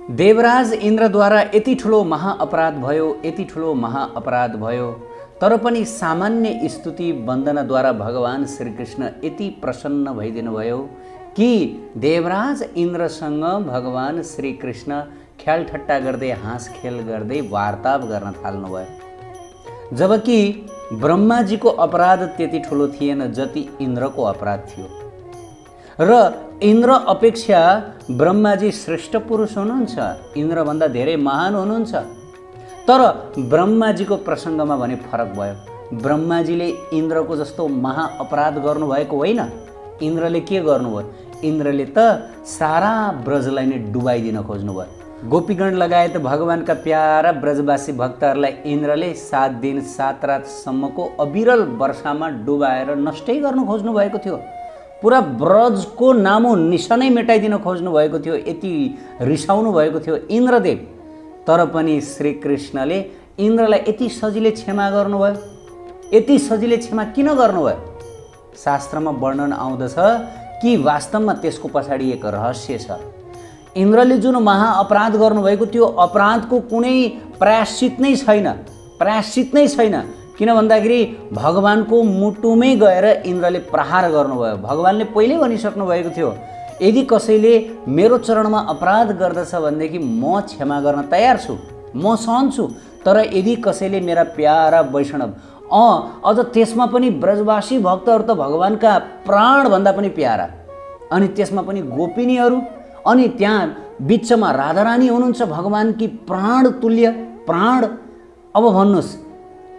देवराज इन्द्रद्वारा यति ठुलो महाअपराध भयो, यति ठुलो महाअपराध भयो, तर पनि सामान्य स्तुति वन्दनाद्वारा भगवान श्रीकृष्ण यति प्रसन्न भइदिनु भयो कि देवराज इन्द्रसँग भगवान श्रीकृष्ण ख्यालठट्टा गर्दै हाँसखेल गर्दै वार्ताव गर्न थाल्नुभयो। जबकि ब्रह्माजीको अपराध त्यति ठुलो थिएन जति इन्द्रको अपराध थियो र इन्द्र अपेक्षा ब्रह्माजी श्रेष्ठ पुरुष हुनुहुन्छ, इन्द्रभन्दा धेरै महान हुनुहुन्छ। तर ब्रह्माजीको प्रसङ्गमा भने फरक भयो। ब्रह्माजीले इन्द्रको जस्तो महाअपराध गर्नुभएको होइन। इन्द्रले के गर्नुभयो? इन्द्रले त सारा ब्रजलाई नै डुबाइदिन खोज्नुभयो। गोपीगण लगायत भगवानका प्यारा ब्रजवासी भक्तहरूलाई इन्द्रले 7 दिन 7 रातसम्मको अविरल वर्षामा डुबाएर नष्टै गर्न खोज्नु भएको थियो। पुरा ब्रजको नामो निशानै मेटाइदिन खोज्नु भएको थियो। यति रिसाउनु भएको थियो इन्द्रदेव। तर पनि श्रीकृष्णले इन्द्रलाई यति सजिलै क्षमा गर्नुभयो। यति सजिलै क्षमा किन गर्नुभयो? शास्त्रमा वर्णन आउँदछ कि वास्तवमा त्यसको पछाडि एक रहस्य छ। इन्द्रले जुन महाअपराध गर्नुभएको त्यो अपराधको कुनै प्रायश्चित नै छैन, प्रायश्चित नै छैन। किन भन्दाखेरि भगवानको मुटुमै गएर इन्द्रले प्रहार गर्नुभयो। भगवानले पहिल्यै भनिसक्नु भएको थियो, यदि कसैले मेरो चरणमा अपराध गर्दछ भनेदेखि म क्षमा गर्न तयार छु, म सहन्छु। तर यदि कसैले मेरा प्यारा वैष्णव अझ त्यसमा पनि ब्रजवासी भक्तहरू त भगवानका प्राणभन्दा पनि प्यारा, अनि त्यसमा पनि गोपिनीहरू, अनि त्यहाँ बिचमा राधारानी हुनुहुन्छ भगवानकी प्राण तुल्य प्राण। अब भन्नुहोस्,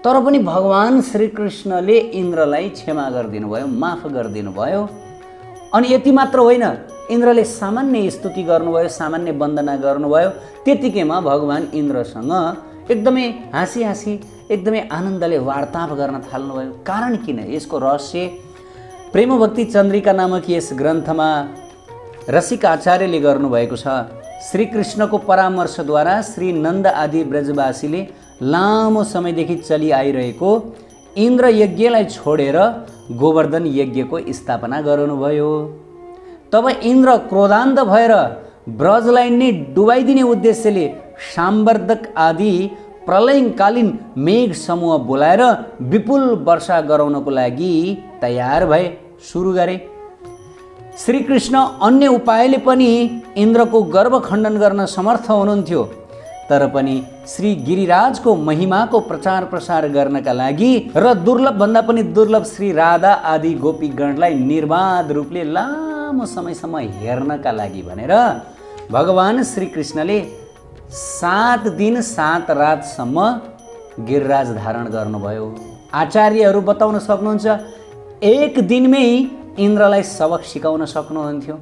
तर पनि भगवान श्रीकृष्णले इन्द्रलाई क्षमा गरिदिनु भयो, माफ गरिदिनु भयो। अनि यति मात्र होइन, इन्द्रले सामान्य स्तुति गर्नुभयो, सामान्य वन्दना गर्नुभयो। त्यतिकैमा भगवान इन्द्रसँग एकदमै हाँसी हाँसी एकदमै आनन्दले वार्ताव गर्न थाल्नुभयो। कारण किन? यसको रहस्य प्रेम भक्ति चन्द्रिका नामक यस ग्रन्थमा रसिक आचार्यले गर्नुभएको छ। श्रीकृष्णको परामर्शद्वारा श्री नन्द आदि ब्रजवासीले लामो समयदेखि चलि आइरहेको इन्द्र यज्ञलाई छोडेर गोवर्धन यज्ञको स्थापना गर्नुभयो। तब इन्द्र क्रोधान्त भएर ब्रजलाई नै डुबाइदिने उद्देश्यले साम्बर्धक आदि प्रलयकालीन मेघ समूह बोलाएर विपुल वर्षा गराउनको लागि तयार भए, सुरु गरे। श्रीकृष्ण अन्य उपायले पनि इन्द्रको गर्व खण्डन गर्न समर्थ हुनुहुन्थ्यो। तर पनि श्री गिरिराजको महिमाको प्रचार प्रसार गर्नका लागि र दुर्लभ भन्दा पनि दुर्लभ श्री राधा आदि गोपीगणलाई निर्बाध रूपले लामो समयसम्म हेर्नका लागि भनेर भगवान श्रीकृष्णले 7 दिन 7 रातसम्म गिरिराज धारण गर्नुभयो। आचार्यहरू बताउन सक्नुहुन्छ, एक दिनमै इन्द्रलाई सबक सिकाउन सक्नुहुन्थ्यो।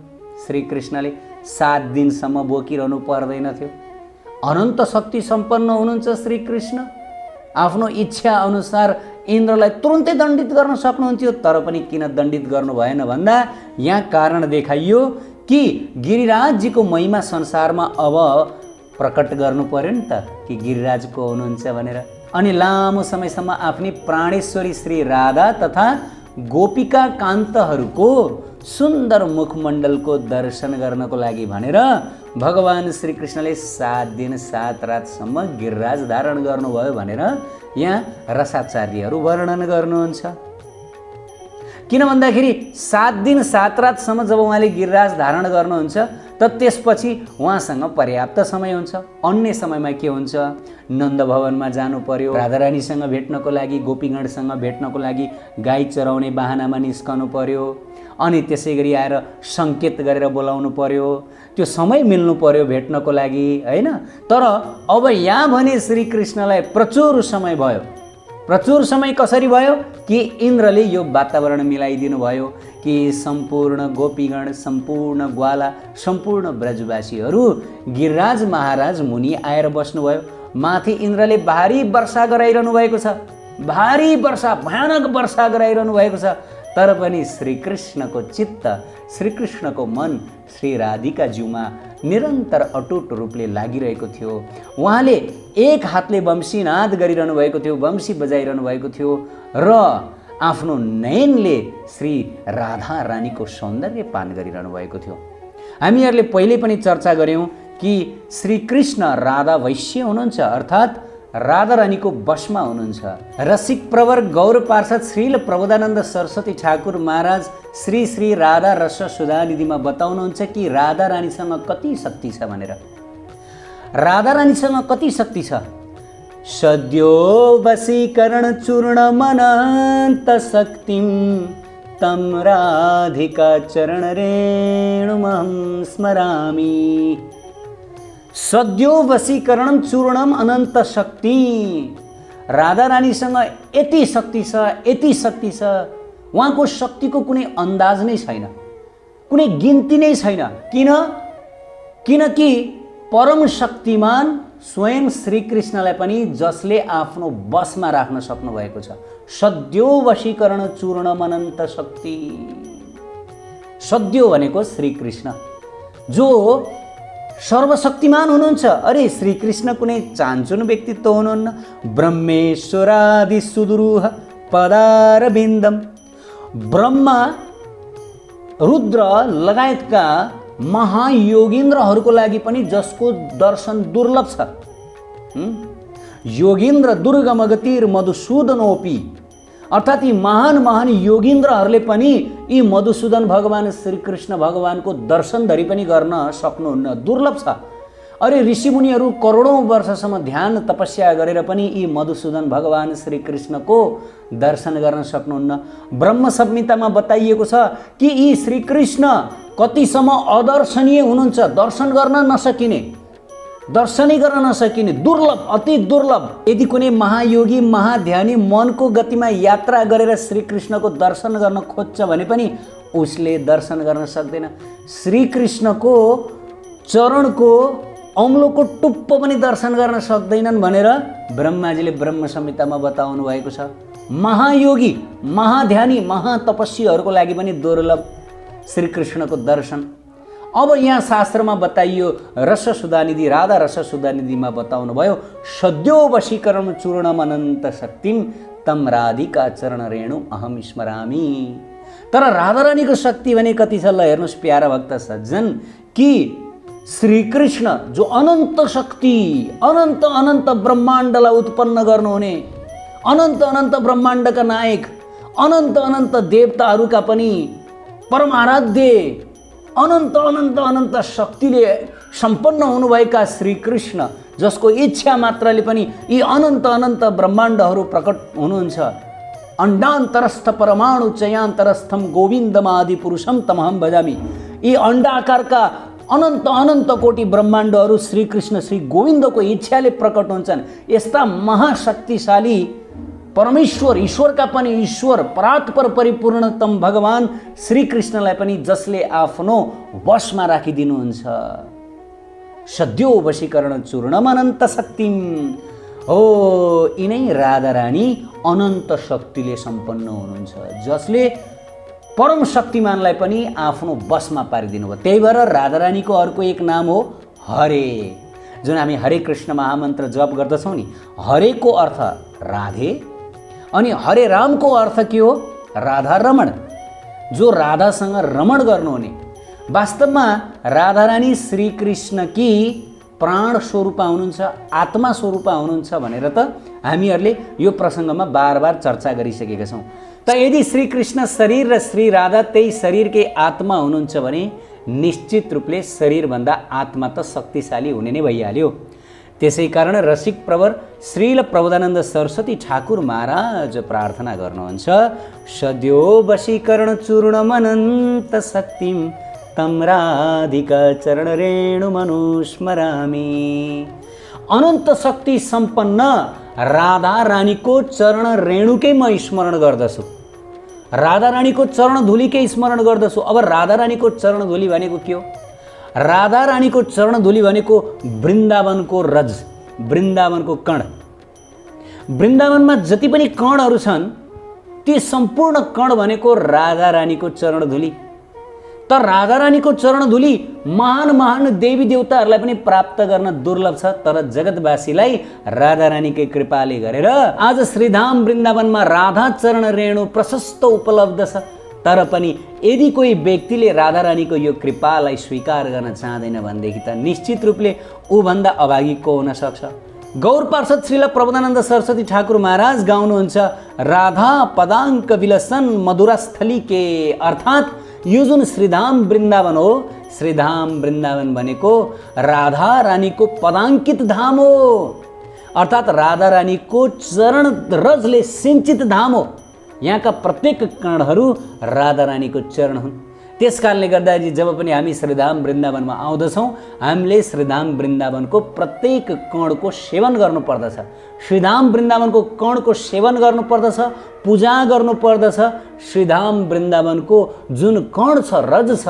श्रीकृष्णले 7 दिनसम्म बोकिरहनु पर्दैन थियो। अनन्त शक्ति सम्पन्न हुनुहुन्छ श्रीकृष्ण। आफ्नो इच्छा अनुसार इन्द्रलाई तुरुन्तै दण्डित गर्न सक्नुहुन्थ्यो। तर पनि किन दण्डित गर्नु भएन भन्दा यहाँ कारण देखाइयो कि गिरिराजजीको महिमा संसारमा अब प्रकट गर्नु पर्यो नि त, कि गिरिराजको हुनुहुन्छ भनेर। अनि लामो समयसम्म आफ्नी प्राणेश्वरी श्री राधा तथा गोपिका कान्तहरूको सुन्दर मुखमण्डलको दर्शन गर्नको लागि भनेर भगवान श्रीकृष्णले 7 दिन 7 रातसम्म गिरिराज धारण गर्नुभयो भनेर यहाँ रसाचार्यहरू वर्णन गर्नुहुन्छ। किन भन्दाखेरि 7 दिन 7 रातसम्म जब उहाँले गिरिराज धारण गर्नुहुन्छ त त्यसपछि उहाँसँग पर्याप्त समय हुन्छ। अन्य समयमा के हुन्छ, नन्द भवनमा जानु पर्यो, राधारानीसँग भेट्नको लागि, गोपीगणसँग भेट्नको लागि गाई चराउने बाहनामा निस्कनु पर्यो, अनि त्यसै गरी आएर सङ्केत गरेर बोलाउनु पर्यो, त्यो समय मिल्नु पर्यो भेट्नको लागि, हैन। तर अब यहाँ भने श्रीकृष्णलाई प्रचुर समय भयो। प्रचुर समय कसरी भयो कि इन्द्रले यो वातावरण मिलाइदिनु भयो कि सम्पूर्ण गोपीगण, सम्पूर्ण ग्वाला, सम्पूर्ण ब्रजवासीहरू गिरिराज महाराज मुनि आएर बस्नुभयो। माथि इन्द्रले भारी वर्षा गराइरहनु भएको छ, भारी वर्षा, भयानक वर्षा गराइरहनु भएको छ। तर पनि श्रीकृष्णको चित्त, श्रीकृष्णको मन श्री राधिका ज्यूमा निरन्तर अटुट रूपले लागिरहेको थियो। उहाँले एक हातले वंशीनाद गरिरहनु भएको थियो, वंशी बजाइरहनु भएको थियो र आफ्नो नयनले श्री राधा रानीको सौन्दर्य पान गरिरहनु भएको थियो। हामीहरूले पहिले पनि चर्चा गऱ्यौँ कि श्री कृष्ण राधा वैश्य हुनुहुन्छ, अर्थात् राधा रानीको वशमा हुनुहुन्छ। रसिक प्रवर गौर पार्षद श्रील प्रबोधानन्द सरस्वती ठाकुर महाराज श्री श्री राधा रस सुधानिधिमा बताउनुहुन्छ कि राधा रानीसँग कति शक्ति छ भनेर। राधा रानीसँग कति शक्ति छ? सद्यो वशीकरण चूर्ण मनन्त शक्तिम तम राधिका चरण रेणुमहं स्मरामि। सद्यो वशीकरण चूर्णम अनन्त शक्ति। राधा रानीसँग यति शक्ति छ, यति शक्ति छ, उहाँको शक्तिको कुनै अन्दाज नै छैन, कुनै गिन्ती नै छैन। किनकि परम शक्तिमान स्वयं श्रीकृष्णलाई पनि जसले आफ्नो बसमा राख्न सक्नु भएको छ। सद्यो वशीकरण चूर्णम अनन्त शक्ति। सद्यो भनेको श्रीकृष्ण जो सर्वशक्तिमान हुनुहुन्छ। अरे श्रीकृष्ण कुनै चान्चुन व्यक्तित्व हुनुहुन्न। ब्रह्मेश्वरादि सुदुरूह पदारविन्दम। ब्रह्मा रुद्र लगायतका महायोगीन्द्रहरूको लागि पनि जसको दर्शन दुर्लभ छ। योगीन्द्र दुर्गम गतिर मधुसूदनोपि, अर्थात् यी महान महान योगीन्द्रहरूले पनि यी मधुसूदन भगवान श्रीकृष्ण भगवानको दर्शनधरि पनि गर्न सक्नुहुन्न, दुर्लभ छ। अरे ऋषिमुनिहरू करोडौँ वर्षसम्म ध्यान तपस्या गरेर पनि यी मधुसूदन भगवान श्रीकृष्णको दर्शन गर्न सक्नुहुन्न। ब्रह्म संहितामा बताइएको छ कि यी श्रीकृष्ण कतिसम्म अदर्शनीय हुनुहुन्छ, दर्शन गर्न नसकिने, दर्शनै गर्न नसकिने, दुर्लभ, अति दुर्लभ। यदि कुनै महायोगी महाध्यानी मनको गतिमा यात्रा गरेर श्रीकृष्णको दर्शन गर्न खोज्छ भने पनि उसले दर्शन गर्न सक्दैन। श्रीकृष्णको चरणको औँलोको टुप्पो पनि दर्शन गर्न सक्दैनन् भनेर ब्रह्माजीले ब्रह्म संहितामा बताउनु भएको छ। महायोगी महाध्यानी महातपस्वीहरूको लागि पनि दुर्लभ श्रीकृष्णको दर्शन। अब यहाँ शास्त्रमा बताइयो रस सुधानिधि, राधा रस सुधानिधिमा बताउनु भयो सद्यो वशीकरण चूर्णम अनन्त शक्तिम तम राधिका चरण रेणु अहम स्मरामि। तर राधा रानीको शक्ति भने कति छ ल हेर्नुहोस् प्यारा भक्त सज्जन, कि श्रीकृष्ण जो अनन्त शक्ति, अनन्त अनन्त ब्रह्माण्डलाई उत्पन्न गर्नुहुने, अनन्त अनन्त ब्रह्माण्डका नायक, अनन्त अनन्त देवताहरूका पनि परमाराध्य, अनन्त अनन्त अनन्त शक्तिले सम्पन्न हुनुभएका श्रीकृष्ण जसको इच्छा मात्रले पनि यी अनन्त अनन्त ब्रह्माण्डहरू प्रकट हुनुहुन्छ। अण्डान्तरस्थ परमाणु चयान्तरस्थम गोविन्दमादि पुरुषम तमहम भजामि। यी अण्डाकारका अनन्त अनन्त कोटि ब्रह्माण्डहरू श्रीकृष्ण श्री गोविन्दको इच्छाले प्रकट हुन्छन्। यस्ता महाशक्तिशाली परमेश्वर, ईश्वरका पनि ईश्वर, परात्पर परिपूर्णतम भगवान श्रीकृष्णलाई पनि जसले आफ्नो वशमा राखिदिनुहुन्छ। सद्यो वशीकरण चूर्णम अनन्त शक्तिम। हो यिनै राधा रानी अनन्त शक्तिले सम्पन्न हुनुहुन्छ, जसले परम शक्तिमानलाई पनि आफ्नो वशमा पारिदिनु भयो। त्यही भएर राधा रानीको अर्को एक नाम हो हरे। जुन हामी हरे कृष्ण महामन्त्र जप गर्दछौँ नि, हरेको अर्थ राधे अनि हरे रामको अर्थ के हो? राधा रमण, जो राधासँग रमण गर्नुहुने। वास्तवमा राधा रानी श्रीकृष्ण कि प्राण स्वरूपा हुनुहुन्छ, आत्मा स्वरूपा हुनुहुन्छ भनेर त हामीहरूले यो प्रसङ्गमा बार बार चर्चा गरिसकेका छौँ। त यदि श्रीकृष्ण शरीर र श्री राधा त्यही शरीरकै आत्मा हुनुहुन्छ भने निश्चित रूपले शरीरभन्दा आत्मा त शक्तिशाली हुने नै भइहाल्यो। त्यसै कारण रसिक प्रवर श्रील प्रबोधानन्द सरस्वती ठाकुर महाराज प्रार्थना गर्नुहुन्छ, सद्यो वशीकरण चूर्णम अनन्त शक्तिम तम राधिका चरण रेणु मनुस्मरामि। अनन्त शक्ति सम्पन्न राधा रानीको चरण रेणुकै म स्मरण गर्दछु, राधा रानीको चरण धुलीकै स्मरण गर्दछु। अब राधा रानीको चरण धुली भनेको के हो? राधा रानीको चरण धुली भनेको वृन्दावनको रज, वृन्दावनको कण। वृन्दावनमा जति पनि कणहरू छन् ती सम्पूर्ण कण भनेको राधा रानीको चरण धुली। त राधा रानीको चरण धुली महान महान देवी देवताहरूलाई पनि प्राप्त गर्न दुर्लभ छ, तर जगतवासीलाई राधा रानीकै कृपाले गरेर आज श्रीधाम वृन्दावनमा राधा चरण रेणु प्रशस्त उपलब्ध छ। तर पनि यदि कोही व्यक्तिले राधा रानीको यो कृपालाई स्वीकार गर्न चाहँदैन भनेदेखि त निश्चित रूपले ऊभन्दा अभागी को हुन सक्छ। गौर पार्षद श्रील प्रबोधानन्द सरस्वती ठाकुर महाराज गाउनुहुन्छ राधा पदाङ्क विलसन मधुरस्थली के, अर्थात् यो जुन श्रीधाम वृन्दावन हो, श्रीधाम वृन्दावन भनेको राधा रानीको पदाङ्कित धाम हो, अर्थात् राधा रानीको चरण रजले सिंचित धाम हो। यहाँका प्रत्येक कणहरू राधा रानीको चरण हुन्। त्यस कारणले गर्दा जब पनि हामी श्रीधाम वृन्दावनमा आउँदछौँ हामीले श्रीधाम वृन्दावनको प्रत्येक कणको सेवन गर्नुपर्दछ। श्रीधाम वृन्दावनको कणको सेवन गर्नुपर्दछ, पूजा गर्नुपर्दछ। श्रीधाम वृन्दावनको जुन कण छ, रज छ,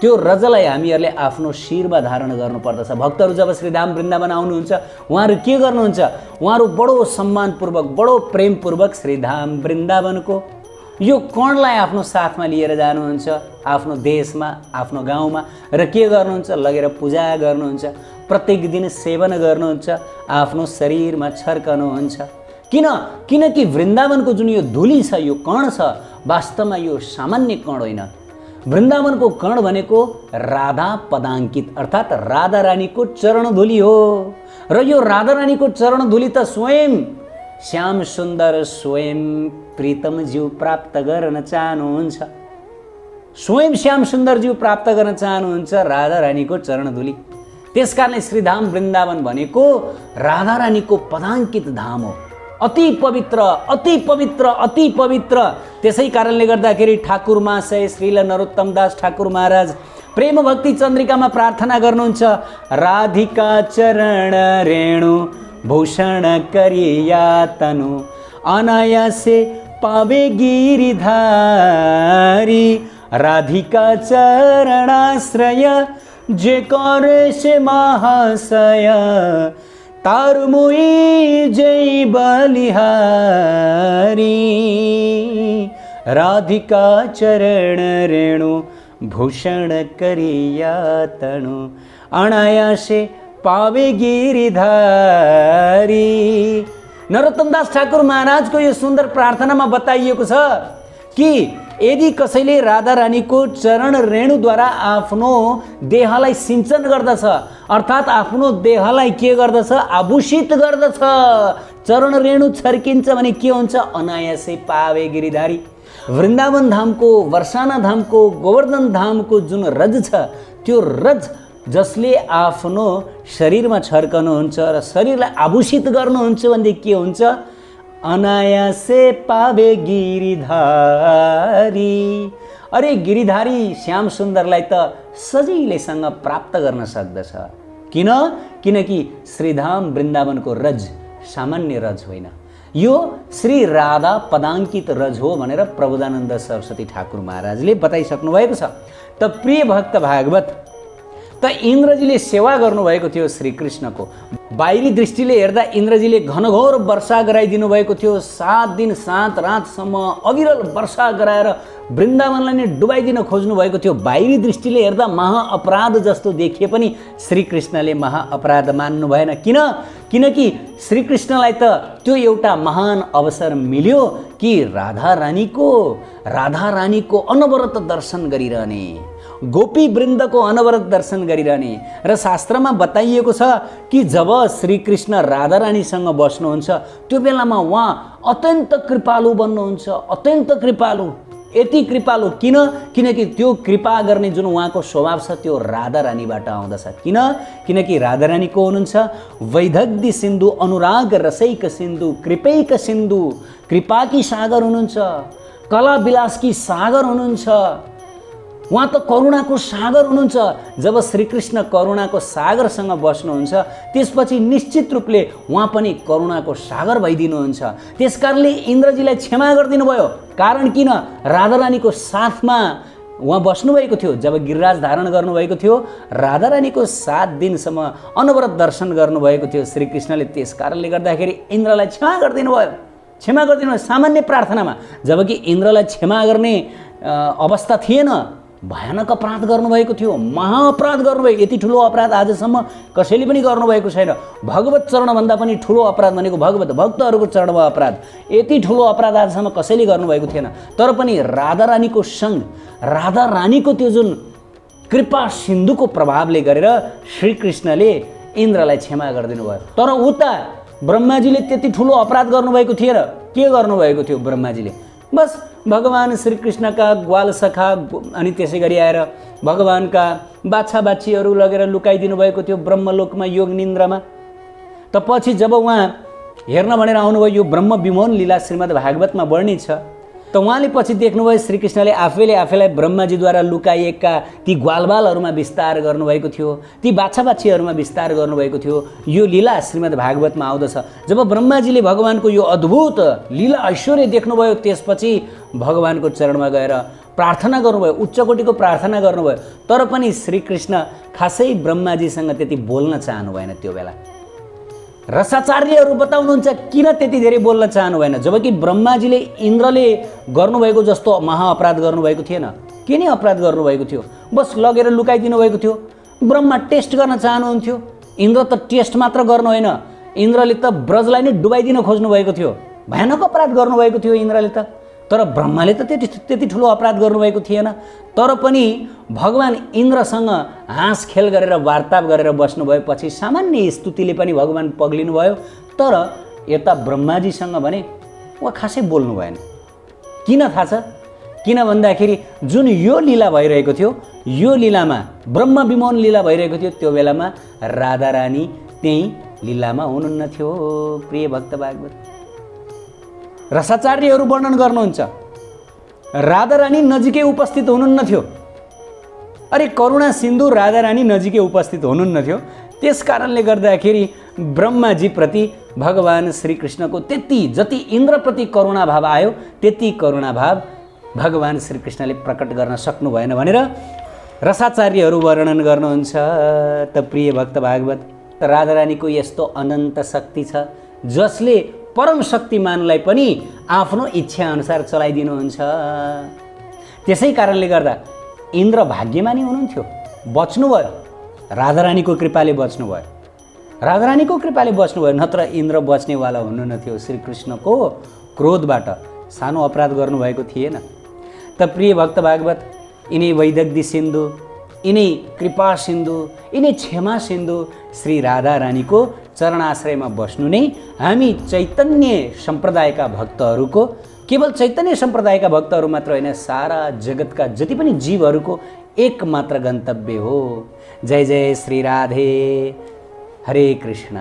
त्यो रजलाई हामीहरूले आफ्नो शिरमा धारण गर्नुपर्दछ। भक्तहरू जब श्रीधाम वृन्दावन आउनुहुन्छ उहाँहरू के गर्नुहुन्छ? उहाँहरू बडो सम्मानपूर्वक, बडो प्रेमपूर्वक श्रीधाम वृन्दावनको यो कणलाई आफ्नो साथमा लिएर जानुहुन्छ, आफ्नो देशमा, आफ्नो गाउँमा, र के गर्नुहुन्छ? लगेर पूजा गर्नुहुन्छ, प्रत्येक दिन सेवन गर्नुहुन्छ, आफ्नो शरीरमा छर्कनुहुन्छ। किनकि वृन्दावनको जुन यो धुली छ, यो कण छ, वास्तवमा यो सामान्य कण होइन। वृन्दावनको कण भनेको राधा पदाङ्कित अर्थात् राधा रानीको चरण धुली हो। र यो राधा रानीको चरण धुली त स्वयं श्याम सुन्दर स्वयं प्रीतमज्यू प्राप्त गर्न चाहनुहुन्छ। स्वयं श्याम सुन्दरज्यू प्राप्त गर्न चाहनुहुन्छ राधा रानीको चरण धुली। त्यसकारणले श्रीधाम वृन्दावन भनेको राधा रानीको पदाङ्कित धाम हो। अति पवित्र, अति पवित्र, अति पवित्र। त्यसै कारणले गर्दाखेरि ठाकुर महाशय श्रील नरोत्तम दास ठाकुर महाराज प्रेम भक्ति चन्द्रिकामा प्रार्थना गर्नुहुन्छ राधिका चरण रेणु भूषण करिया तनु अनायासे पावे गिरिधारी राधिका चरणाश्रय जे करे से महाशय तारु मुई जय बलिहारी राधिका चरण रेणु भूषण करिया तनु अनायासे पावे गिरिधारी। नरोत्तम दास ठाकुर महाराजको यो सुन्दर प्रार्थनामा बताइएको छ कि यदि कसैले राधा रानीको चरण रेणुद्वारा आफ्नो देहलाई सिंचन गर्दछ, अर्थात् आफ्नो देहलाई के गर्दछ? आभूषित गर्दछ। चरण रेणु छर्किन्छ भने के हुन्छ? अनायासै पावे गिरिधारी। वृन्दावन धामको, वर्षाना धामको, गोवर्धन धामको जुन रज छ, त्यो रज जसले आफ्नो शरीरमा छर्कनुहुन्छ र शरीरलाई आभूषित गर्नुहुन्छ भनेदेखि के हुन्छ? अनायासे पावे गिरिधारी। अरे गिरिधारी श्याम सुन्दरलाई त सजिलैसँग प्राप्त गर्न सक्दछ। किनकि श्रीधाम वृन्दावनको रज सामान्य रज होइन, यो श्री राधा पदाङ्कित रज हो भनेर प्रबोधानन्द सरस्वती ठाकुर महाराजले बताइसक्नु भएको छ। त प्रिय भक्त भागवत, त इन्द्रजीले सेवा गर्नुभएको थियो श्रीकृष्णको। बाहिरी दृष्टिले हेर्दा इन्द्रजीले घनघोर वर्षा गराइदिनु भएको थियो। 7 दिन 7 रातसम्म अविरल वर्षा गराएर वृन्दावनलाई नै डुबाइदिन खोज्नु भएको थियो। बाहिरी दृष्टिले हेर्दा महाअपराध जस्तो देखिए पनि श्रीकृष्णले महाअपराध मान्नु भएन। किनकि श्रीकृष्णलाई त त्यो एउटा महान अवसर मिल्यो कि राधा रानीको अनवरत दर्शन गरिरहने, गोपी वृन्दको अनवरत दर्शन गरिरहने। र शास्त्रमा बताइएको छ कि जब श्रीकृष्ण राधा रानीसँग बस्नुहुन्छ त्यो बेलामा उहाँ अत्यन्त कृपालु बन्नुहुन्छ, अत्यन्त कृपालु। यति कृपालु किनकि त्यो कृपा गर्ने जुन उहाँको स्वभाव छ त्यो राधा रानीबाट आउँदछ। किनकि राधा रानी को हुनुहुन्छ? वैदग्ध्य सिन्धु, अनुराग रसैक सिन्धु, कृपैक सिन्धु, कृपाकी सागर हुनुहुन्छ, कला विलासकी सागर हुनुहुन्छ। उहाँ त करुणाको सागर हुनुहुन्छ। जब श्रीकृष्ण करुणाको सागरसँग बस्नुहुन्छ त्यसपछि निश्चित रूपले उहाँ पनि करुणाको सागर भइदिनुहुन्छ। त्यसकारणले इन्द्रजीलाई क्षमा गरिदिनु भयो। कारण किन? राधा रानीको साथमा उहाँ बस्नुभएको थियो। जब गिरिराज धारण गर्नुभएको थियो राधा रानीको 7 दिनसम्म अनवरत दर्शन गर्नुभएको थियो श्रीकृष्णले। त्यस कारणले गर्दाखेरि इन्द्रलाई क्षमा गरिदिनु भयो। क्षमा गरिदिनु सामान्य प्रार्थनामा, जबकि इन्द्रलाई क्षमा गर्ने अवस्था थिएन। भयानक अपराध गर्नुभएको थियो, महाअपराध गर्नुभयो। यति ठुलो अपराध आजसम्म कसैले पनि गर्नुभएको छैन। भगवत चरणभन्दा पनि ठुलो अपराध भनेको भगवत भक्तहरूको चरणमा अपराध। यति ठुलो अपराध आजसम्म कसैले गर्नुभएको थिएन। तर पनि राधा रानीको सँग, राधा रानीको त्यो जुन कृपा सिन्धुको प्रभावले गरेर श्रीकृष्णले इन्द्रलाई क्षमा गरिदिनु भयो। तर उता ब्रह्माजीले त्यति ठुलो अपराध गर्नुभएको थिएन। के गर्नुभएको थियो ब्रह्माजीले? बस भगवान श्रीकृष्णका ग्वालसखा अनि त्यसै गरी आएर भगवानका बाछा बाछीहरू लगेर लुकाइदिनु भएको थियो ब्रह्मलोकमा, योग निन्द्रामा। त पछि जब उहाँ हेर्न भनेर आउनुभयो, यो ब्रह्म विमोहन लीला श्रीमद् भागवतमा वर्णित छ। त उहाँले पछि देख्नुभयो श्रीकृष्णले आफैले आफैलाई ब्रह्माजीद्वारा लुकाइएका ती ग्वालबालहरूमा विस्तार गर्नुभएको थियो, ती बाछा बाछीहरूमा विस्तार गर्नुभएको थियो। यो लीला श्रीमद् भागवतमा आउँदछ। जब ब्रह्माजीले भगवानको यो अद्भुत लीला ऐश्वर्य देख्नुभयो, त्यसपछि भगवानको चरणमा गएर प्रार्थना गर्नुभयो, उच्चकोटिको प्रार्थना गर्नुभयो। तर पनि श्रीकृष्ण खासै ब्रह्माजीसँग त्यति बोल्न चाहनु भएन। त्यो बेला रसाचार्यहरू बताउनुहुन्छ किन त्यति धेरै बोल्न चाहनु भएन, जबकि ब्रह्माजीले इन्द्रले गर्नुभएको जस्तो महाअपराध गर्नुभएको थिएन। के नै अपराध गर्नुभएको थियो? बस लगेर लुकाइदिनु भएको थियो। ब्रह्मा टेस्ट गर्न चाहनुहुन्थ्यो। इन्द्र त टेस्ट मात्र गर्नु होइन, इन्द्रले त ब्रजलाई नै डुबाइदिन खोज्नु भएको थियो। भयानक अपराध गर्नुभएको थियो इन्द्रले त। तर ब्रह्माले त त्यति ठुलो अपराध गर्नुभएको थिएन। तर पनि भगवान इन्द्रसँग हाँस खेल गरेर वार्ताव गरेर बस्नुभएपछि सामान्य स्तुतिले पनि भगवान पग्लिनुभयो। तर यता ब्रह्माजीसँग भने उहाँ खासै बोल्नु भएन। किन थाहा छ? किन भन्दाखेरि जुन यो लीला भइरहेको थियो, यो लीलामा ब्रह्म विमोहन लीला भइरहेको थियो, त्यो बेलामा राधा रानी त्यही लीलामा हुनुहुन्न थियो। प्रिय भक्त भागवत रसाचार्यहरू वर्णन गर्नुहुन्छ, राधा रानी नजिकै उपस्थित हुनुहुन्न थियो। अरे करुणा सिन्धु राधा रानी नजिकै उपस्थित हुनुहुन्न थियो। त्यस कारणले गर्दाखेरि ब्रह्माजी प्रति भगवान श्रीकृष्णको त्यति जति इन्द्रप्रति करुणा भाव आयो, त्यति करुणा भाव भगवान श्रीकृष्णले प्रकट गर्न सक्नु भएन भनेर रसाचार्यहरू वर्णन गर्नुहुन्छ। त प्रिय भक्त भागवत राधा रानीको यस्तो अनन्त शक्ति छ, जसले परम शक्तिमानलाई पनि आफ्नो इच्छा अनुसार चलाइदिनुहुन्छ। त्यसै कारणले गर्दा इन्द्र भाग्यमानी हुनुहुन्थ्यो, बच्नुभयो। राधा रानीको कृपाले बच्नुभयो, राधा रानीको कृपाले बच्नुभयो। नत्र इन्द्र बच्नेवाला हुनुहुन्न थियो। श्रीकृष्णको क्रोधबाट सानो अपराध गर्नुभएको थिएन। त प्रिय भक्त भागवत यिनै वैदग्धी सिन्धु, यिनै कृपा सिन्धु, यिनै क्षमा सिन्धु श्री राधा रानीको चरणाश्रयमा बस्नु नै हामी चैतन्य सम्प्रदायका भक्तहरूको, केवल चैतन्य सम्प्रदायका भक्तहरू मात्र होइन, सारा जगतका जति पनि जीवहरूको एकमात्र गन्तव्य हो। जय जय श्री राधे। हरे कृष्ण।